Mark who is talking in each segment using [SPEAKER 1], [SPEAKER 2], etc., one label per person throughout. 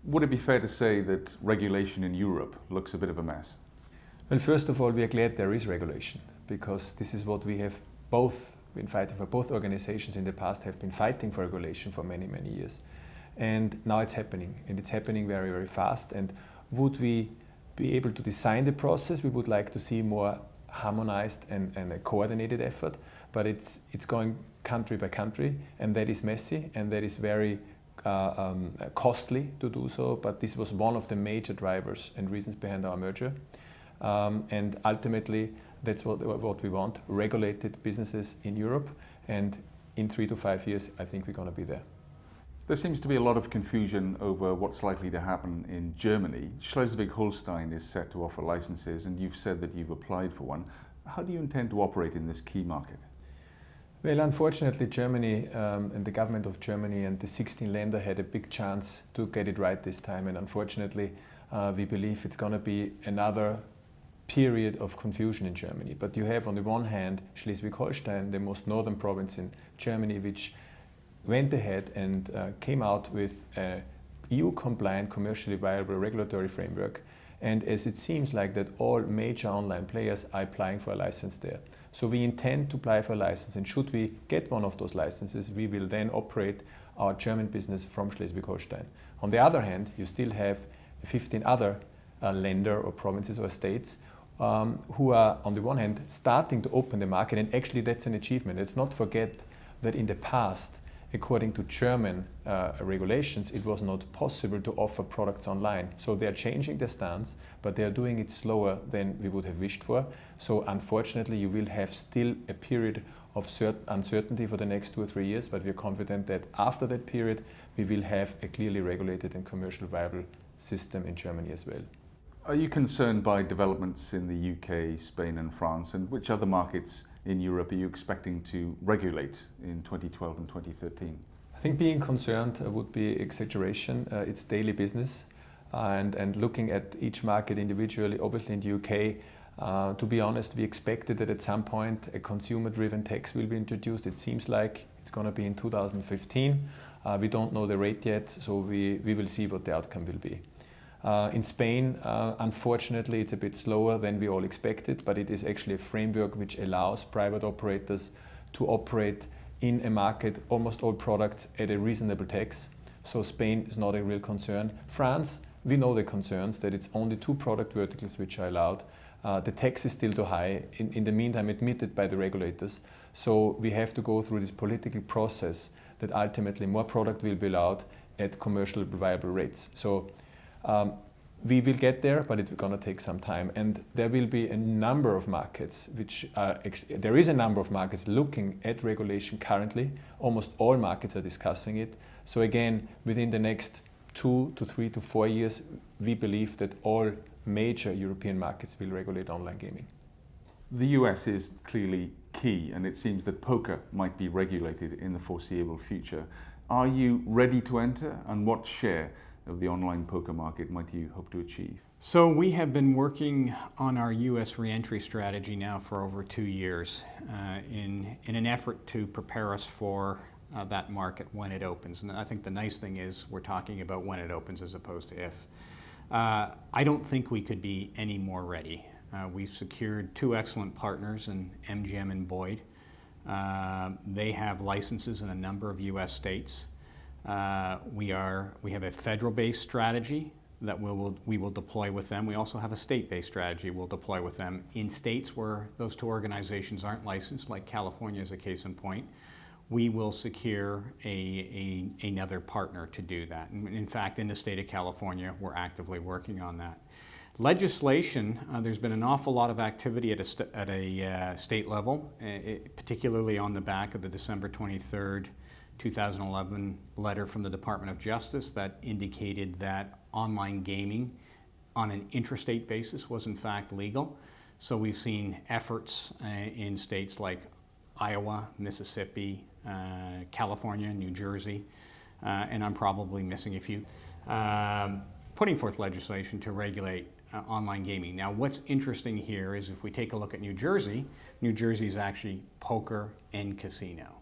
[SPEAKER 1] Would it be fair to say that regulation in Europe looks a bit of a mess?
[SPEAKER 2] Well, first of all, we are glad there is regulation, because this is what we have both been fighting for. Both organizations in the past have been fighting for regulation for many, many years. And now it's happening, and it's happening very, very fast. And would we be able to design the process? We would like to see more harmonized and a coordinated effort, but it's going country by country, and that is messy, and that is very costly to do so, but this was one of the major drivers and reasons behind our merger. And ultimately, that's what we want, regulated businesses in Europe, and in 3 to 5 years, I think we're going to be there.
[SPEAKER 1] There seems to be a lot of confusion over what's likely to happen in Germany. Schleswig-Holstein is set to offer licenses, and you've said that you've applied for one. How do you intend to operate in this key market?
[SPEAKER 2] Well, unfortunately, Germany and the government of Germany and the 16 Länder had a big chance to get it right this time, and unfortunately, we believe it's going to be another period of confusion in Germany. But you have on the one hand Schleswig-Holstein, the most northern province in Germany, which went ahead and came out with a EU-compliant, commercially viable regulatory framework. And as it seems like that all major online players are applying for a license there. So we intend to apply for a license, and should we get one of those licenses, we will then operate our German business from Schleswig-Holstein. On the other hand, you still have 15 other Länder or provinces or states who are, on the one hand, starting to open the market, and actually that's an achievement. Let's not forget that in the past, according to German regulations, it was not possible to offer products online. So they are changing their stance, but they are doing it slower than we would have wished for. So unfortunately, you will have still a period of uncertainty for the next 2 or 3 years, but we are confident that after that period, we will have a clearly regulated and commercially viable system in Germany as well.
[SPEAKER 1] Are you concerned by developments in the UK, Spain and France, and which other markets in Europe are you expecting to regulate in 2012 and 2013?
[SPEAKER 2] I think being concerned would be exaggeration. It's daily business, and looking at each market individually, obviously in the UK, to be honest, we expected that at some point a consumer-driven tax will be introduced. It seems like it's going to be in 2015. We don't know the rate yet, so we will see what the outcome will be. In Spain, unfortunately, it's a bit slower than we all expected, but it is actually a framework which allows private operators to operate in a market, almost all products at a reasonable tax. So Spain is not a real concern. France, we know the concerns, that it's only 2 product verticals which are allowed. The tax is still too high, in the meantime admitted by the regulators. So we have to go through this political process that ultimately more product will be allowed at commercially viable rates. So we will get there, but it's going to take some time. And there will be a number of markets there is a number of markets looking at regulation currently. Almost all markets are discussing it. So again, within the next 2 to 3 to 4 years, we believe that all major European markets will regulate online gaming.
[SPEAKER 1] The US is clearly key, and it seems that poker might be regulated in the foreseeable future. Are you ready to enter, and what share of the online poker market might you hope to achieve?
[SPEAKER 3] So we have been working on our U.S. reentry strategy now for over 2 years in an effort to prepare us for that market when it opens. And I think the nice thing is we're talking about when it opens as opposed to if. I don't think we could be any more ready. We've secured 2 excellent partners in MGM and Boyd. They have licenses in a number of U.S. states. We have a federal-based strategy that we will deploy with them. We also have a state-based strategy we'll deploy with them in states where those 2 organizations aren't licensed, like California is a case in point. We will secure another partner to do that. In fact, in the state of California, we're actively working on that. Legislation, there's been an awful lot of activity at a state level, particularly on the back of the December 23rd, 2011 letter from the Department of Justice that indicated that online gaming on an interstate basis was in fact legal. So we've seen efforts in states like Iowa, Mississippi, California, New Jersey, and I'm probably missing a few, putting forth legislation to regulate online gaming. Now what's interesting here is if we take a look at New Jersey is actually poker and casino.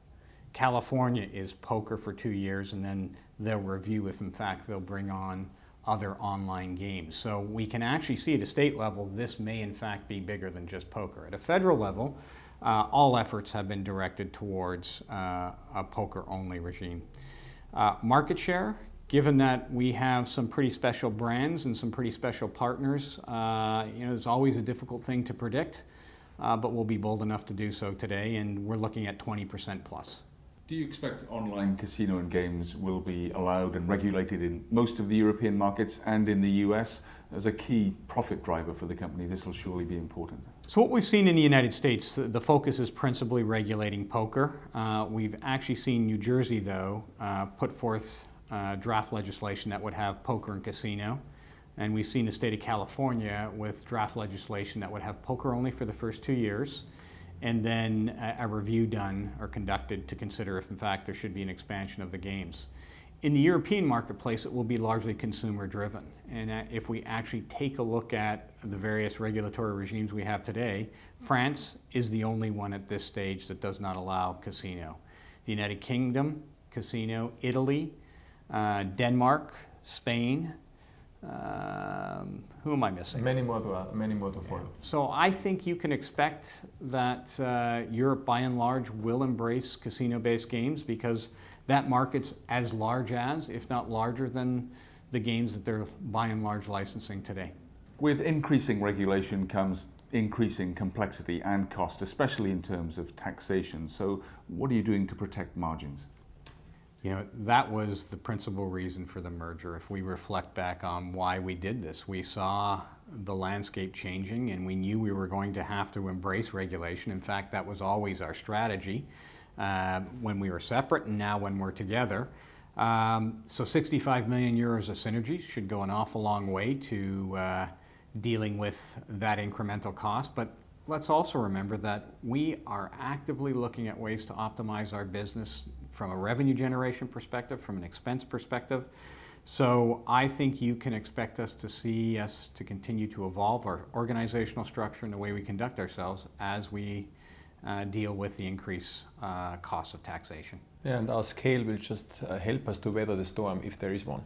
[SPEAKER 3] California is poker for 2 years, and then they'll review if in fact they'll bring on other online games. So we can actually see at a state level this may in fact be bigger than just poker. At a federal level, all efforts have been directed towards a poker-only regime. Market share, given that we have some pretty special brands and some pretty special partners, it's always a difficult thing to predict, but we'll be bold enough to do so today, and we're looking at 20% plus.
[SPEAKER 1] Do you expect online casino and games will be allowed and regulated in most of the European markets and in the US? As a key profit driver for the company, this will surely be important.
[SPEAKER 3] So what we've seen in the United States, the focus is principally regulating poker. We've actually seen New Jersey, though, put forth draft legislation that would have poker and casino. And we've seen the state of California with draft legislation that would have poker only for the first 2 years, and then a review done or conducted to consider if in fact there should be an expansion of the games. In the European marketplace, it will be largely consumer driven. And if we actually take a look at the various regulatory regimes we have today, France is the only one at this stage that does not allow casino. The United Kingdom, casino, Italy, Denmark, Spain, who am I missing?
[SPEAKER 2] Many more to follow.
[SPEAKER 3] So I think you can expect that Europe, by and large, will embrace casino-based games because that market's as large as, if not larger than, the games that they're by and large licensing today.
[SPEAKER 1] With increasing regulation comes increasing complexity and cost, especially in terms of taxation. So what are you doing to protect margins?
[SPEAKER 3] That was the principal reason for the merger. If we reflect back on why we did this, we saw the landscape changing and we knew we were going to have to embrace regulation. In fact, that was always our strategy when we were separate and now when we're together. So 65 million euros of synergies should go an awful long way to dealing with that incremental cost. But let's also remember that we are actively looking at ways to optimize our business from a revenue generation perspective, from an expense perspective. So I think you can expect us to continue to evolve our organizational structure and the way we conduct ourselves as we deal with the increased costs of taxation.
[SPEAKER 2] Yeah, and our scale will just help us to weather the storm if there is one.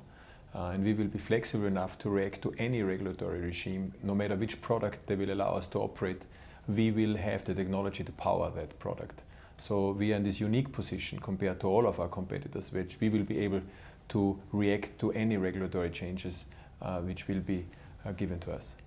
[SPEAKER 2] And we will be flexible enough to react to any regulatory regime, no matter which product they will allow us to operate. We will have the technology to power that product. So we are in this unique position compared to all of our competitors, which we will be able to react to any regulatory changes which will be given to us.